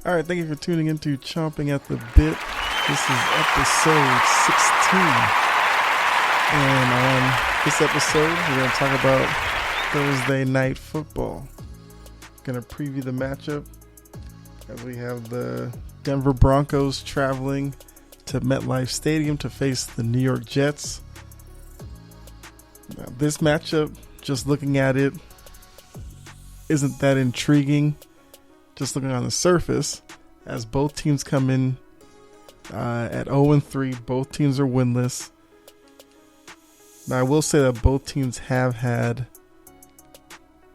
All right, thank you for tuning into Chomping at the Bit. This is episode 16. And on this episode, we're going to talk about Thursday night football. Going to preview the matchup as we have the Denver Broncos traveling to MetLife Stadium to face the New York Jets. Now, this matchup, just looking at it, isn't that intriguing. Just looking on the surface, as both teams come in at 0-3, both teams are winless. Now, I will say that both teams have had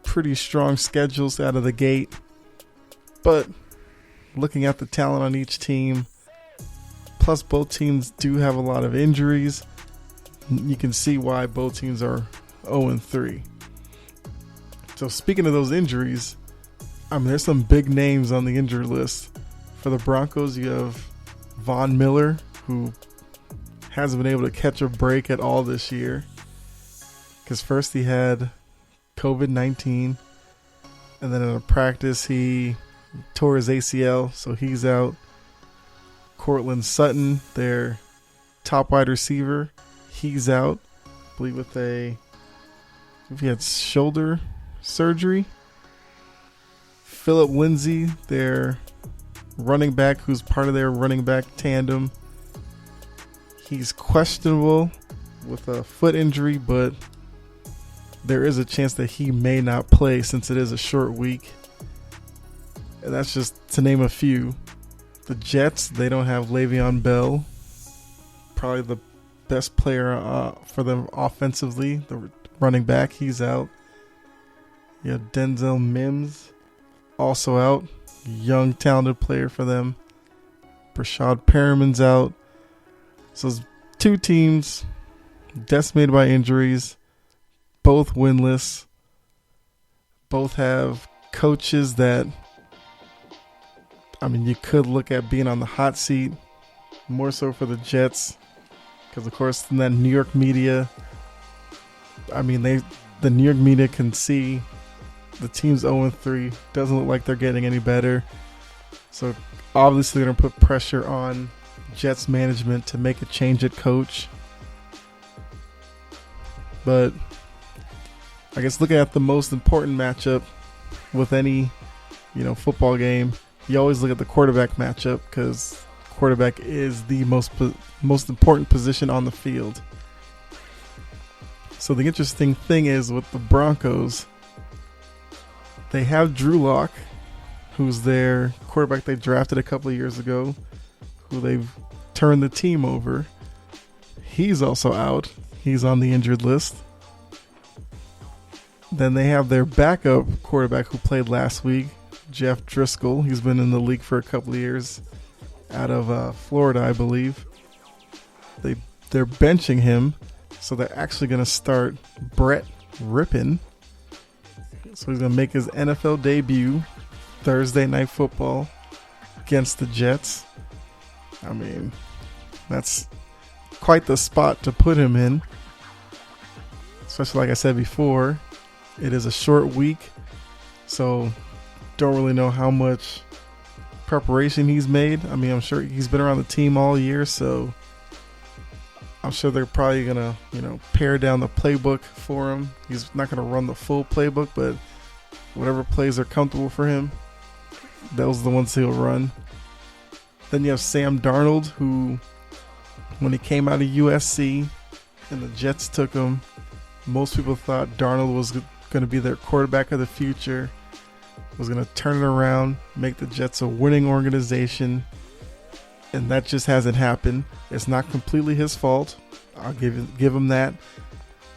pretty strong schedules out of the gate, but looking at the talent on each team, plus both teams do have a lot of injuries, you can see why both teams are 0-3. So speaking of those injuries, there's some big names on the injured list. For the Broncos, you have Von Miller, who hasn't been able to catch a break at all this year. Because first he had COVID-19, and then in a practice he tore his ACL, so he's out. Cortland Sutton, their top wide receiver, he's out. I believe he had shoulder surgery. Phillip Lindsay, their running back, who's part of their running back tandem, he's questionable with a foot injury, but there is a chance that he may not play since it is a short week. And that's just to name a few. The Jets, they don't have Le'Veon Bell, probably the best player for them offensively. The running back, he's out. You have Denzel Mims, also out. Young, talented player for them. Brashad Perriman's out. So it's two teams decimated by injuries, both winless. Both have coaches that, you could look at being on the hot seat. More so for the Jets, because of course in that New York media, the New York media can see the team's 0-3. Doesn't look like they're getting any better. So obviously they're going to put pressure on Jets management to make a change at coach. But I guess looking at the most important matchup with any, football game, you always look at the quarterback matchup, because quarterback is the most important position on the field. So the interesting thing is with the Broncos, they have Drew Lock, who's their quarterback they drafted a couple of years ago, who they've turned the team over. He's also out. He's on the injured list. Then they have their backup quarterback who played last week, Jeff Driscoll. He's been in the league for a couple of years, out of Florida, I believe. They're benching him, so they're actually going to start Brett Rippon. So he's going to make his NFL debut Thursday night football against the Jets. That's quite the spot to put him in. Especially like I said before, it is a short week. So don't really know how much preparation he's made. I'm sure he's been around the team all year, so I'm sure they're probably going to, pare down the playbook for him. He's not going to run the full playbook, but whatever plays are comfortable for him, those are the ones he'll run. Then you have Sam Darnold, who, when he came out of USC and the Jets took him, most people thought Darnold was going to be their quarterback of the future, was going to turn it around, make the Jets a winning organization. And that just hasn't happened. It's not completely his fault. I'll give him that.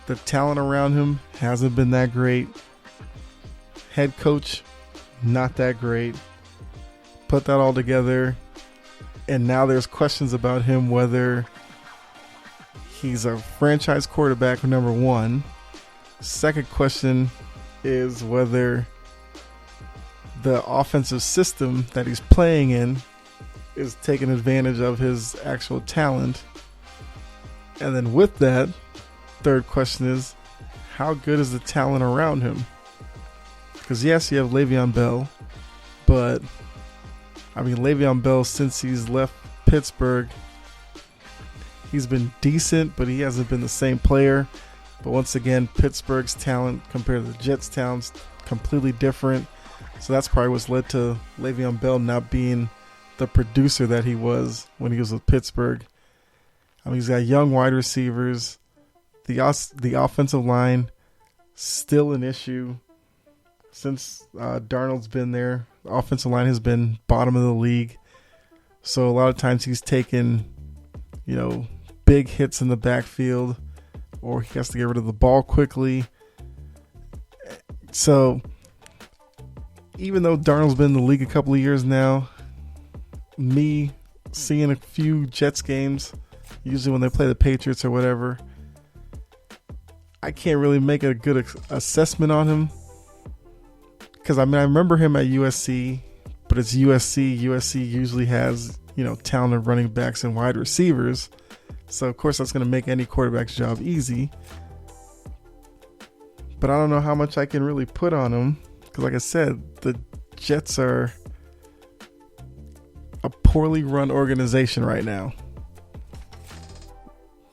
The talent around him hasn't been that great. Head coach, not that great. Put that all together, and now there's questions about him, whether he's a franchise quarterback, number one. Second question is whether the offensive system that he's playing in is taking advantage of his actual talent. And then with that, third question is, how good is the talent around him? Because yes, you have Le'Veon Bell, but I mean, Le'Veon Bell, since he's left Pittsburgh, he's been decent, but he hasn't been the same player. But once again, Pittsburgh's talent compared to the Jets' talent's completely different. So that's probably what's led to Le'Veon Bell not being the producer that he was when he was with Pittsburgh. I mean, he's got young wide receivers. The offensive line, still an issue. Since Darnold's been there, the offensive line has been bottom of the league. So a lot of times he's taken, big hits in the backfield, or he has to get rid of the ball quickly. So even though Darnold's been in the league a couple of years now, me seeing a few Jets games, usually when they play the Patriots or whatever, I can't really make a good assessment on him. Because, I remember him at USC, but it's USC. USC usually has, talented running backs and wide receivers. So, of course, that's going to make any quarterback's job easy. But I don't know how much I can really put on him. Because, like I said, the Jets are a poorly run organization right now.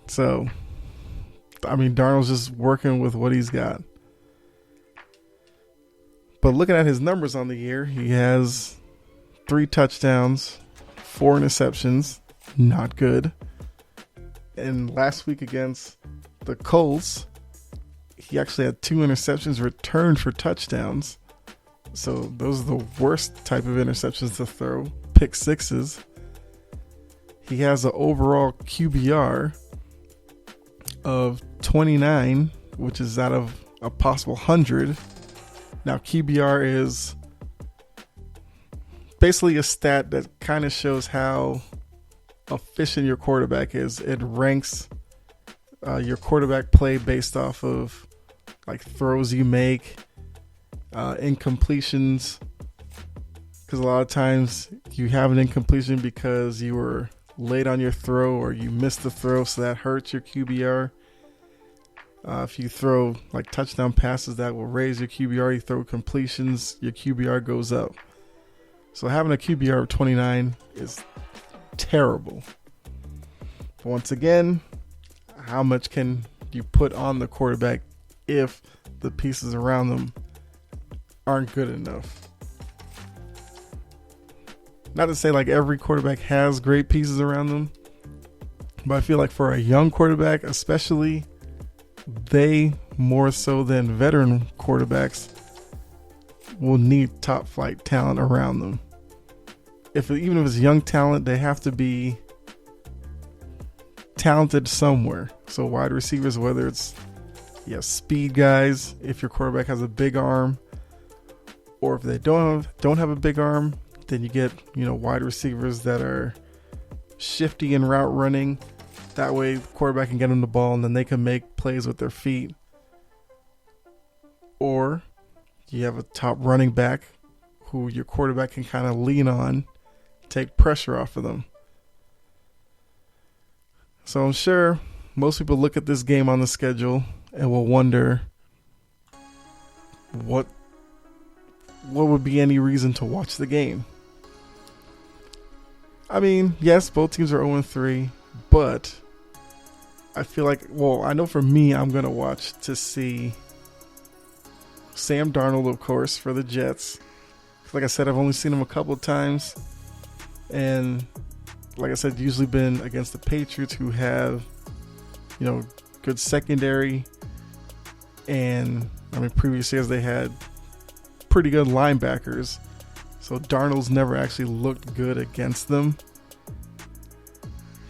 So, Darnold's just working with what he's got. But looking at his numbers on the year, he has 3 touchdowns, 4 interceptions. Not good. And last week against the Colts, he actually had 2 interceptions returned for touchdowns. So those are the worst type of interceptions to throw. Pick sixes. He has an overall QBR of 29, which is out of a possible 100. Now, QBR is basically a stat that kind of shows how efficient your quarterback is. It ranks your quarterback play based off of like throws you make, incompletions. Because a lot of times you have an incompletion because you were late on your throw or you missed the throw, so that hurts your QBR. If you throw like touchdown passes, that will raise your QBR. You throw completions, your QBR goes up. So having a QBR of 29 is terrible. But once again, how much can you put on the quarterback if the pieces around them aren't good enough? Not to say like every quarterback has great pieces around them, but I feel like for a young quarterback especially, they more so than veteran quarterbacks will need top flight talent around them. Even if it's young talent, they have to be talented somewhere. So wide receivers, whether it's speed guys, if your quarterback has a big arm, or if they don't have a big arm, then you get wide receivers that are shifty in route running. That way, the quarterback can get them the ball, and then they can make plays with their feet. Or you have a top running back who your quarterback can kind of lean on, take pressure off of them. So I'm sure most people look at this game on the schedule and will wonder what would be any reason to watch the game. Yes, both teams are 0-3, but I feel like, I know for me, I'm going to watch to see Sam Darnold, of course, for the Jets. Like I said, I've only seen him a couple of times. And like I said, usually been against the Patriots, who have, good secondary. And, previous years they had pretty good linebackers. So Darnold's never actually looked good against them.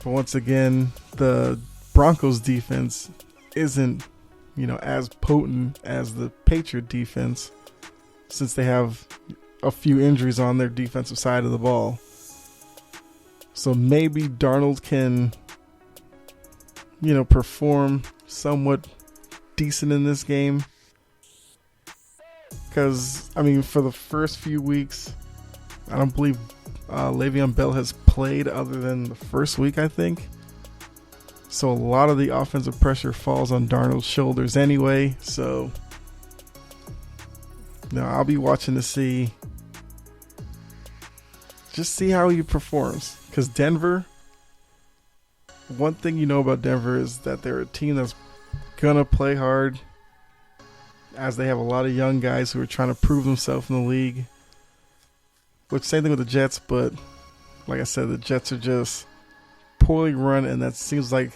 But once again, the Broncos defense isn't, as potent as the Patriot defense, since they have a few injuries on their defensive side of the ball. So maybe Darnold can, perform somewhat decent in this game. Because, for the first few weeks, I don't believe Le'Veon Bell has played other than the first week, I think. So a lot of the offensive pressure falls on Darnold's shoulders anyway. So I'll be watching to see just see how he performs. Because Denver, one thing you know about Denver is that they're a team that's going to play hard, as they have a lot of young guys who are trying to prove themselves in the league. Which, same thing with the Jets, but like I said, the Jets are just poorly run, and that seems like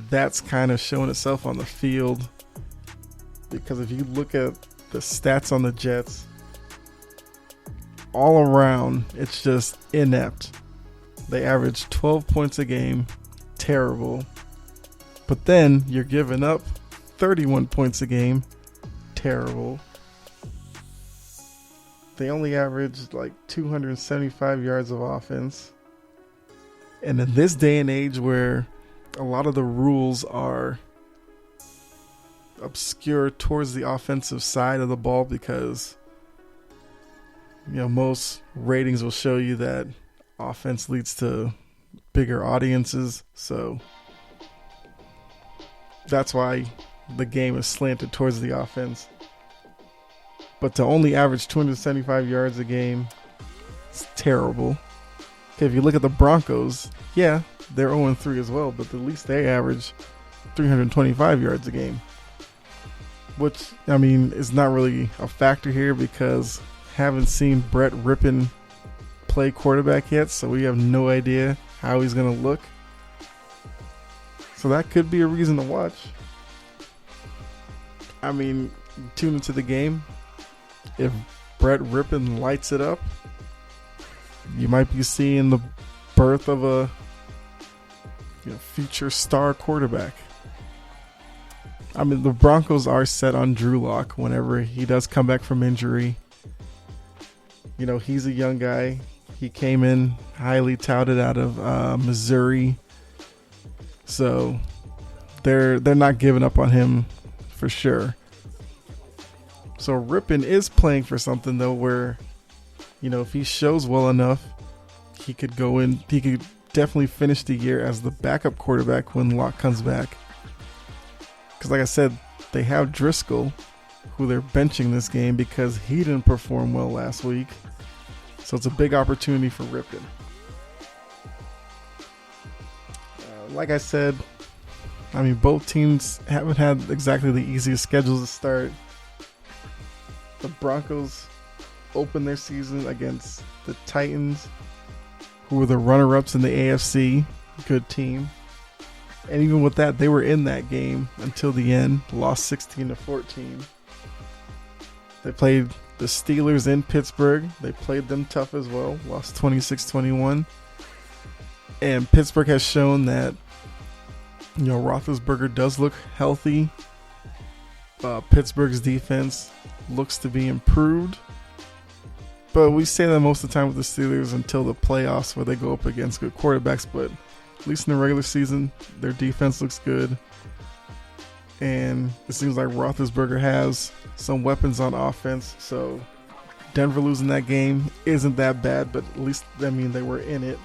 that's kind of showing itself on the field. Because if you look at the stats on the Jets, all around, it's just inept. They average 12 points a game. Terrible. But then you're giving up 31 points a game. Terrible. They only average like 275 yards of offense. And in this day and age where a lot of the rules are obscure towards the offensive side of the ball, because most ratings will show you that offense leads to bigger audiences, so that's why the game is slanted towards the offense. But to only average 275 yards a game, it's terrible. Okay, if you look at the Broncos, yeah, they're 0-3 as well, but at least they average 325 yards a game. Which, I mean, is not really a factor here because haven't seen Brett Rippon play quarterback yet, so we have no idea how he's going to look. So that could be a reason to watch. I mean, tune into the game. If Brett Rippon lights it up, you might be seeing the birth of a future star quarterback. I mean, the Broncos are set on Drew Lock whenever he does come back from injury. He's a young guy. He came in highly touted out of Missouri. So they're not giving up on him for sure. So Rippon is playing for something, though, where, if he shows well enough, he could go in. He could definitely finish the year as the backup quarterback when Locke comes back. Because like I said, they have Driscoll, who they're benching this game because he didn't perform well last week. So it's a big opportunity for Rippon. Like I said, I mean, both teams haven't had exactly the easiest schedules to start. The Broncos opened their season against the Titans, who were the runner-ups in the AFC. Good team. And even with that, they were in that game until the end. Lost 16-14. They played the Steelers in Pittsburgh. They played them tough as well. Lost 26-21. And Pittsburgh has shown that, Roethlisberger does look healthy. Pittsburgh's defense looks to be improved. But we say that most of the time with the Steelers until the playoffs where they go up against good quarterbacks. But at least in the regular season, their defense looks good. And it seems like Roethlisberger has some weapons on offense. So Denver losing that game isn't that bad, but at least, they were in it.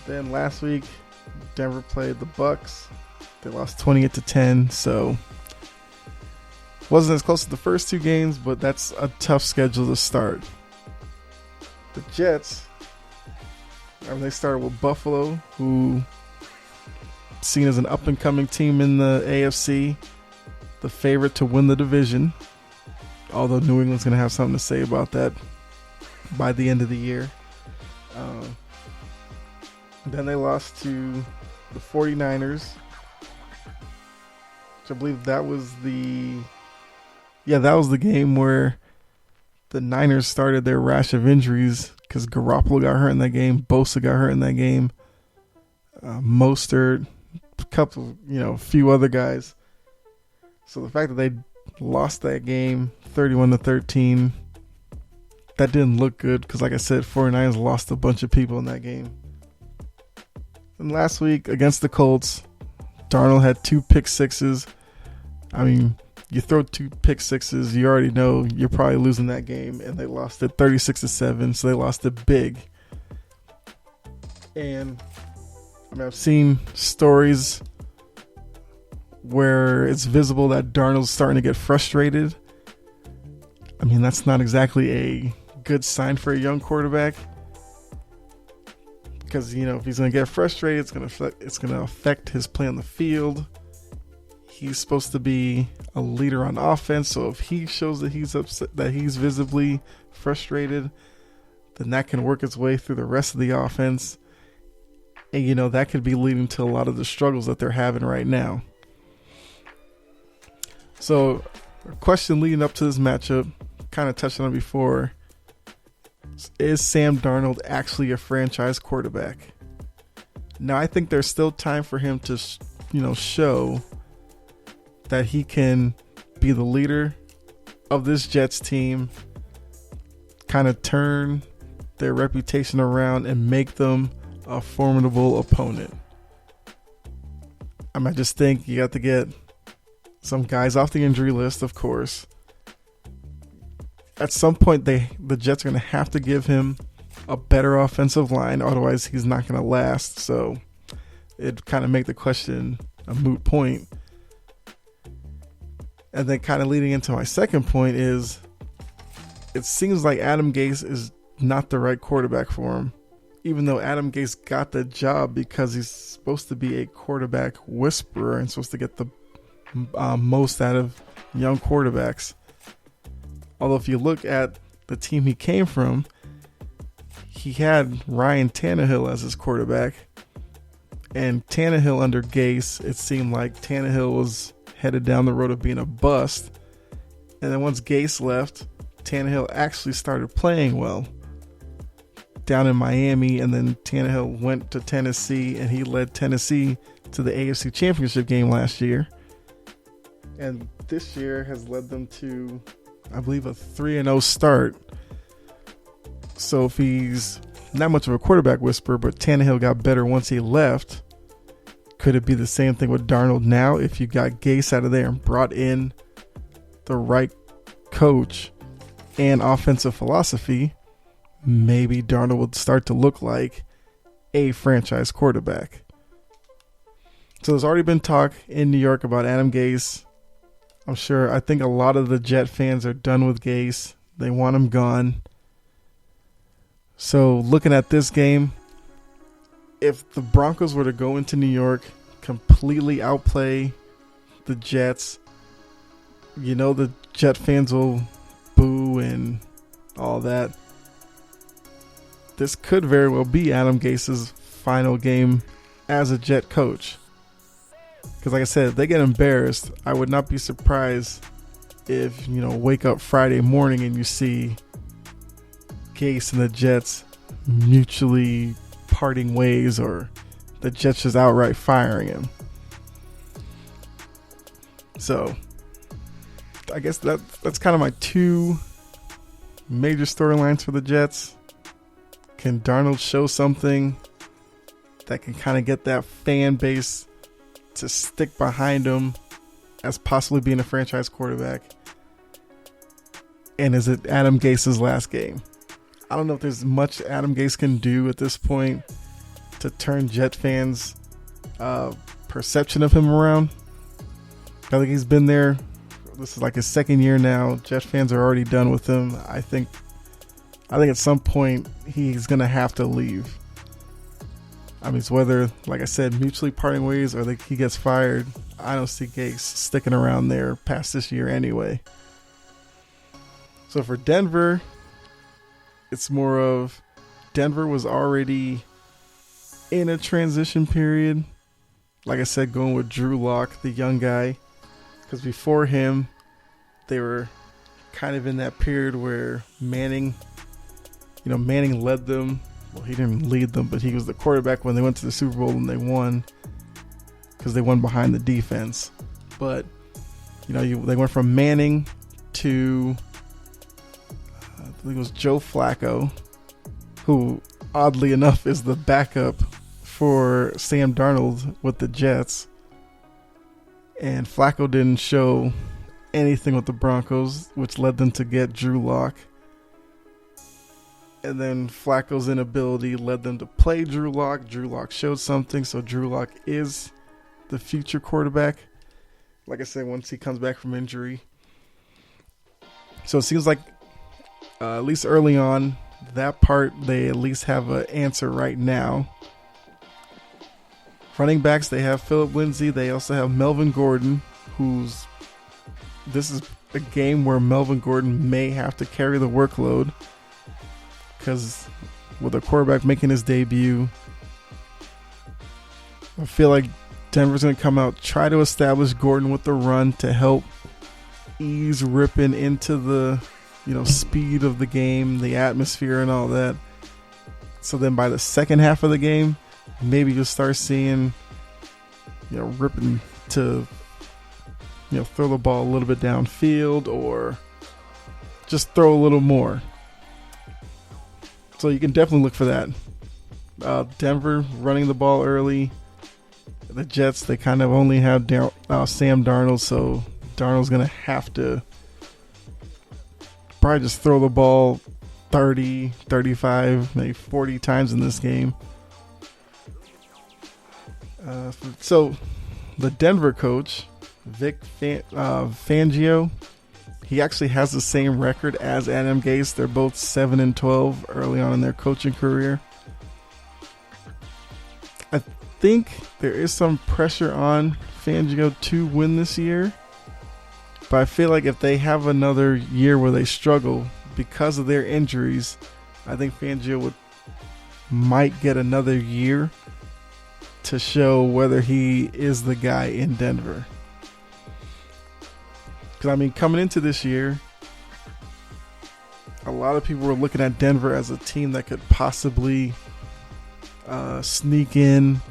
Then last week, Denver played the Bucks. They lost 28-10, so wasn't as close as the first two games, but that's a tough schedule to start. The Jets, they started with Buffalo, who seen as an up-and-coming team in the AFC, the favorite to win the division, although New England's going to have something to say about that by the end of the year. Then they lost to the 49ers, which I believe that was the game where the Niners started their rash of injuries because Garoppolo got hurt in that game, Bosa got hurt in that game, Mostert, a couple, a few other guys. So the fact that they lost that game 31-13, that didn't look good because, like I said, 49ers lost a bunch of people in that game. And last week against the Colts, Darnold had 2 pick sixes. I mean, you throw 2 pick sixes, you already know you're probably losing that game, and they lost it 36-7, so they lost it big. And I've seen stories where it's visible that Darnold's starting to get frustrated. That's not exactly a good sign for a young quarterback. Because, if he's going to get frustrated, it's going to affect his play on the field. He's supposed to be a leader on offense, so if he shows that he's upset, that he's visibly frustrated, then that can work its way through the rest of the offense. And, that could be leading to a lot of the struggles that they're having right now. So, a question leading up to this matchup, kind of touched on it before, is Sam Darnold actually a franchise quarterback? Now, I think there's still time for him to, show that he can be the leader of this Jets team, kind of turn their reputation around and make them a formidable opponent. I just think you got to get some guys off the injury list, of course. At some point, the Jets are going to have to give him a better offensive line. Otherwise, he's not going to last. So it kind of make the question a moot point. And then kind of leading into my second point is it seems like Adam Gase is not the right quarterback for him. Even though Adam Gase got the job because he's supposed to be a quarterback whisperer and supposed to get the most out of young quarterbacks. Although if you look at the team he came from, he had Ryan Tannehill as his quarterback. And Tannehill under Gase, it seemed like Tannehill was headed down the road of being a bust. And then once Gase left, Tannehill actually started playing well down in Miami. And then Tannehill went to Tennessee, and he led Tennessee to the AFC Championship game last year. And this year has led them to, I believe, a 3-0 start. So if he's not much of a quarterback whisperer, but Tannehill got better once he left, could it be the same thing with Darnold now? If you got Gase out of there and brought in the right coach and offensive philosophy, maybe Darnold would start to look like a franchise quarterback. So there's already been talk in New York about Adam Gase. I think a lot of the Jet fans are done with Gase. They want him gone. So looking at this game, if the Broncos were to go into New York, completely outplay the Jets, the Jet fans will boo and all that. This could very well be Adam Gase's final game as a Jet coach. Because like I said, if they get embarrassed, I would not be surprised if, wake up Friday morning and you see Gase and the Jets mutually parting ways, or the Jets just outright firing him. So I guess that's kind of my two major storylines for the Jets. Can Darnold show something that can kind of get that fan base to stick behind him as possibly being a franchise quarterback? And is it Adam Gase's last game? I don't know if there's much Adam Gase can do at this point to turn Jet fans' perception of him around. I think he's been there. This is like his second year now. Jet fans are already done with him. I think at some point he's going to have to leave. It's whether, like I said, mutually parting ways or he gets fired. I don't see Gase sticking around there past this year anyway. So for Denver, it's more of Denver was already in a transition period. Like I said, going with Drew Lock, the young guy. Because before him, they were kind of in that period where Manning led them. Well, he didn't lead them, but he was the quarterback when they went to the Super Bowl and they won because they won behind the defense. But, they went from Manning to, I believe it was Joe Flacco, who, oddly enough, is the backup for Sam Darnold with the Jets. And Flacco didn't show anything with the Broncos, which led them to get Drew Lock. And then Flacco's inability led them to play Drew Lock. Drew Lock showed something, so Drew Lock is the future quarterback. Like I said, once he comes back from injury. So it seems like At least early on, that part they at least have an answer right now. Running backs, they have Phillip Lindsay. They also have Melvin Gordon, this is a game where Melvin Gordon may have to carry the workload because with a quarterback making his debut, I feel like Denver's going to come out, try to establish Gordon with the run to help ease Rypien into the speed of the game, the atmosphere and all that. So then by the second half of the game, maybe you'll start seeing Rypien to throw the ball a little bit downfield or just throw a little more. So you can definitely look for that. Denver running the ball early. The Jets, they kind of only have Sam Darnold, so Darnold's going to have to probably just throw the ball 30, 35, maybe 40 times in this game. So the Denver coach, Vic Fangio, he actually has the same record as Adam Gase. They're both 7-12 early on in their coaching career. I think there is some pressure on Fangio to win this year, but I feel like if they have another year where they struggle because of their injuries, I think Fangio might get another year to show whether he is the guy in Denver. Because, coming into this year, a lot of people were looking at Denver as a team that could possibly sneak in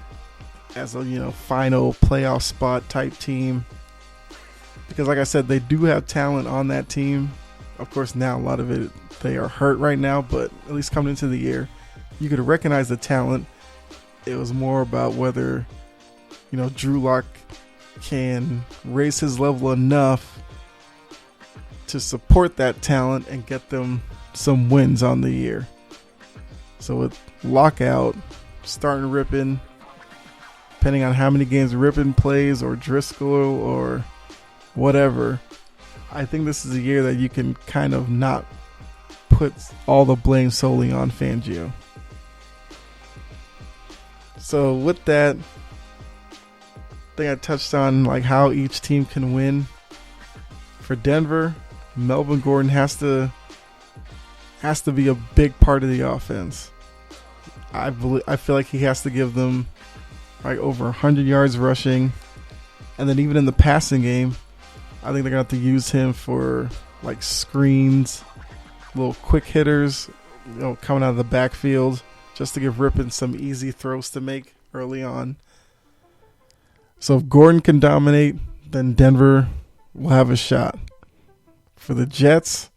as a final playoff spot type team. Because like I said, they do have talent on that team. Of course, now a lot of it, they are hurt right now, but at least coming into the year, you could recognize the talent. It was more about whether, Drew Lock can raise his level enough to support that talent and get them some wins on the year. So with lockout, starting Rypien, depending on how many games Rypien plays or Driscoll or whatever, I think this is a year that you can kind of not put all the blame solely on Fangio. So with that, I think I touched on how each team can win. For Denver, Melvin Gordon has to be a big part of the offense. I feel like he has to give them over 100 yards rushing, and then even in the passing game, I think they're gonna have to use him for screens, little quick hitters, coming out of the backfield, just to give Rypien some easy throws to make early on. So if Gordon can dominate, then Denver will have a shot. For the Jets,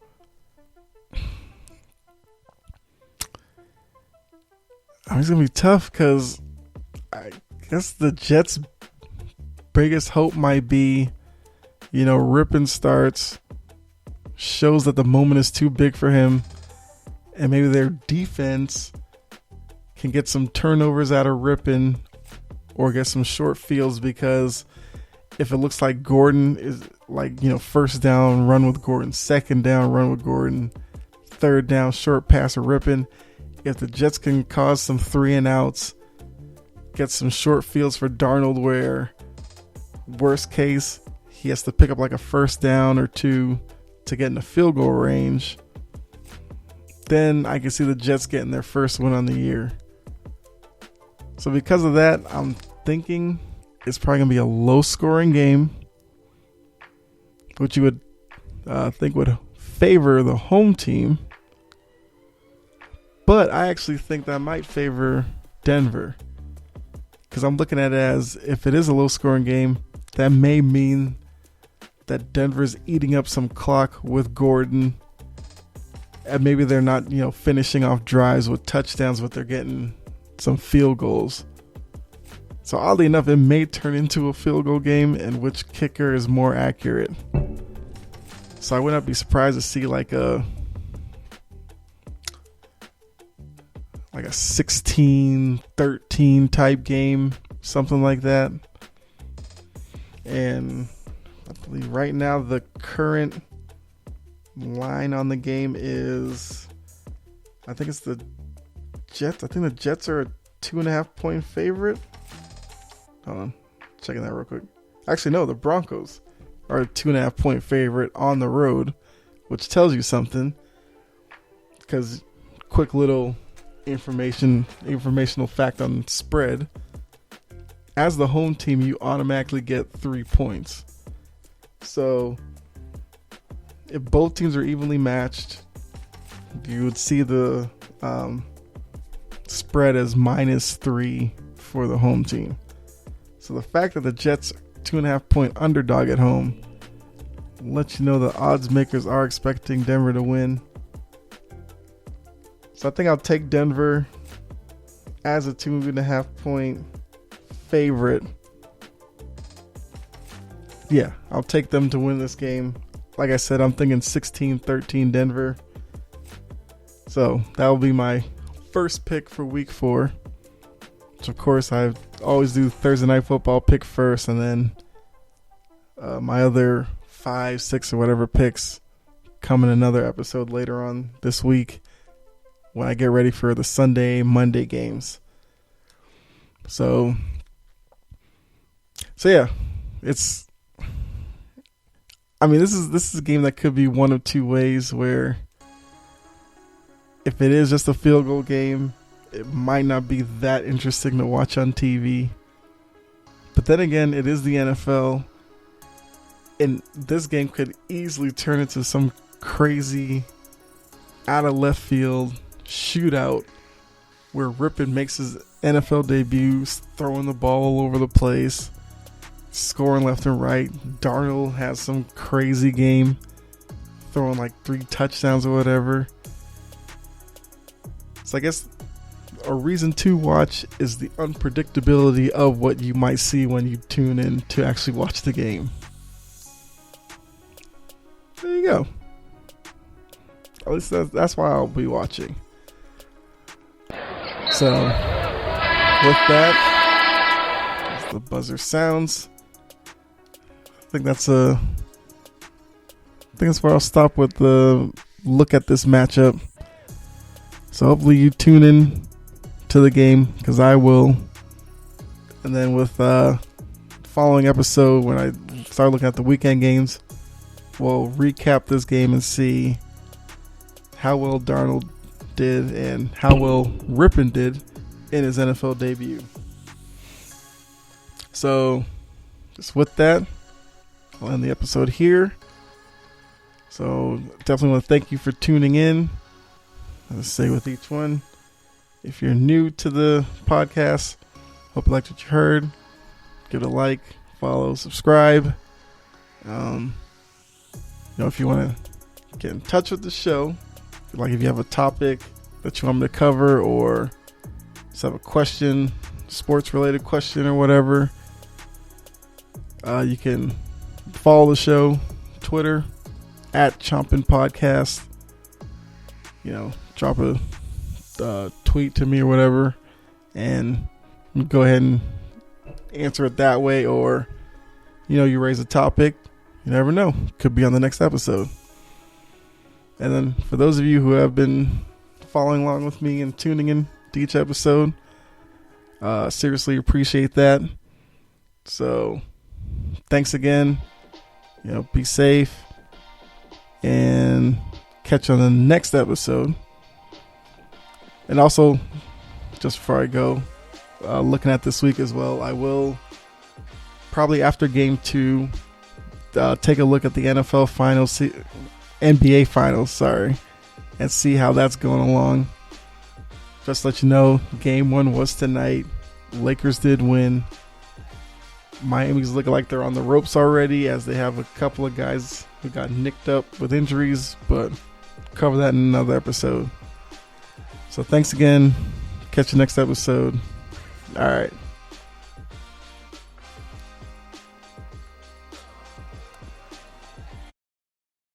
it's going to be tough because I guess the Jets' biggest hope might be, Rypien starts, shows that the moment is too big for him, and maybe their defense can get some turnovers out of Rypien or get some short fields, because if it looks like Gordon is first down, run with Gordon, second down, run with Gordon, third down, short pass of Rypien, if the Jets can cause some 3-and-outs, get some short fields for Darnold where worst case he has to pick up a first down or two to get in the field goal range, then I can see the Jets getting their first win on the year. So because of that, I'm thinking it's probably going to be a low-scoring game, which you would think would favor the home team. But I actually think that might favor Denver, because I'm looking at it as, if it is a low-scoring game, that may mean that Denver's eating up some clock with Gordon, and maybe they're not, finishing off drives with touchdowns, but they're getting some field goals. So oddly enough, it may turn into a field goal game, and which kicker is more accurate. So I would not be surprised to see a 16-13 type game, something like that. And I believe right now the current Line on the game is, I think it's the Jets. I think the Jets are a 2.5 point favorite. Hold on, checking that real quick. Actually, no, the Broncos are a 2.5 point favorite on the road, which tells you something. Because quick little informational fact on spread. As the home team, you automatically get 3 points. So if both teams are evenly matched, you would see the spread as -3 for the home team. So the fact that the Jets 2.5 point underdog at home lets you know the odds makers are expecting Denver to win. So I think I'll take Denver as a 2.5 point favorite. Yeah, I'll take them to win this game. Like I said, I'm thinking 16-13 Denver. So that will be my first pick for week 4. Which of course I always do Thursday Night Football pick first, and then my other 5, 6 or whatever picks come in another episode later on this week when I get ready for the Sunday, Monday games. So yeah, this is a game that could be one of two ways, where if it is just a field goal game, it might not be that interesting to watch on TV. But then again, it is the NFL, and this game could easily turn into some crazy out of left field shootout where Rippon makes his NFL debut, throwing the ball all over the place, scoring left and right. Darnold has some crazy game, throwing like 3 touchdowns or whatever. So I guess a reason to watch is the unpredictability of what you might see when you tune in to actually watch the game. There you go. At least that's why I'll be watching. So with that, as the buzzer sounds, I think that's where I'll stop with the look at this matchup. So hopefully you tune in to the game, because I will. And then with following episode, when I start looking at the weekend games, we'll recap this game and see how well Darnold did and how well Rippon did in his NFL debut. So just with that, I'll end the episode here. So definitely want to thank you for tuning in. As I say with each one, if you're new to the podcast, hope you liked what you heard. Give it a like, follow, subscribe. If you want to get in touch with the show, if you have a topic that you want me to cover, or just have a question, sports related question or whatever, you can follow the show Twitter at Chompin Podcast. Drop a tweet to me or whatever, and go ahead and answer it that way. Or you raise a topic, you never know, could be on the next episode. And then for those of you who have been following along with me and tuning in to each episode, seriously appreciate that. So thanks again. Be safe, and catch you on the next episode. And also, just before I go, looking at this week as well, I will probably after game 2 take a look at the NFL finals, NBA finals, and see how that's going along. Just to let you know, game 1 was tonight. Lakers did win. Miami's looking like they're on the ropes already, as they have a couple of guys who got nicked up with injuries, but cover that in another episode. So thanks again. Catch you next episode. All right.